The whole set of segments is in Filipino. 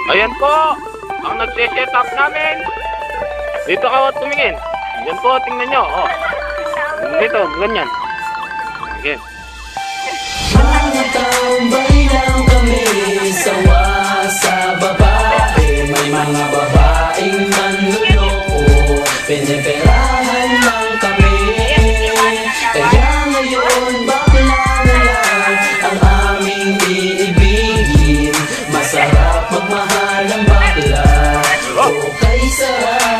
Ayan po, ang nagse-set up namin. Dito ka tumingin. Yan po, tingnan nyo. Oh. Dito, ganyan. Sige. Mga tambay lang kami, sawa sa babae. May mga babaeng manluloko, piniperahan lang kami. Kaya ngayon bakla na lang ang aming iibigin. Masarap magmahal ang bakla, okay sarap.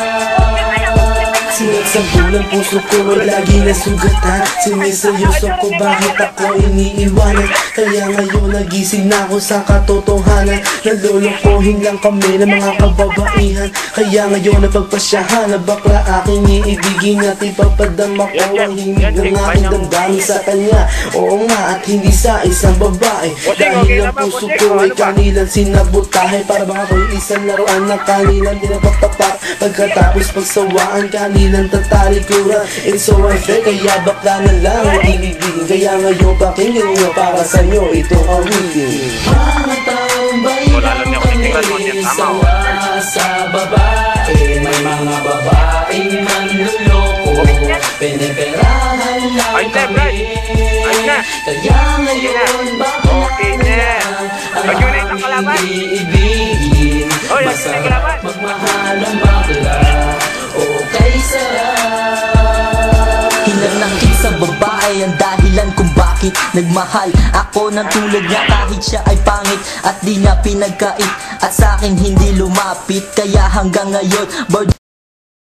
Sinagsabulan puso ko ay lagi nasugatan. Siniseryoso ko bakit ako iniiwanan. Kaya ngayon nagising na ako sa katotohanan. Nalolokohin lang kami ng mga kababaihan. Kaya ngayon napagpasyahan na bakla aking iibigin at ipapadama ko ang himig ng aking damdamin sa kanya. Oo nga at hindi sa isang babae. Dahil ang puso ko ay kanilang sinabotahe. Para bang ako'y isang laruan na kanilang dinapagtapak. Pagkatapos pagsawaan kanilang tatalikuran. It's so unfair kaya bakla na lang ang ibigin. Kaya ngayon pakinggan nyo para sa inyo itong awitin. Mga tambay lang kami, sawa sa babae. May mga babaeng manluloko, piniperahan lang kami. Kaya ngayon bakla na lang ang aming iibigin. Masarap magmahal ang bakla, okay sarap. Hinanakit sa babae ang dahilan kung bakit nagmahal ako ng tulad niya kahit siya ay pangit at di niya pinagkait at sa akin hindi lumapit. Kaya hanggang ngayon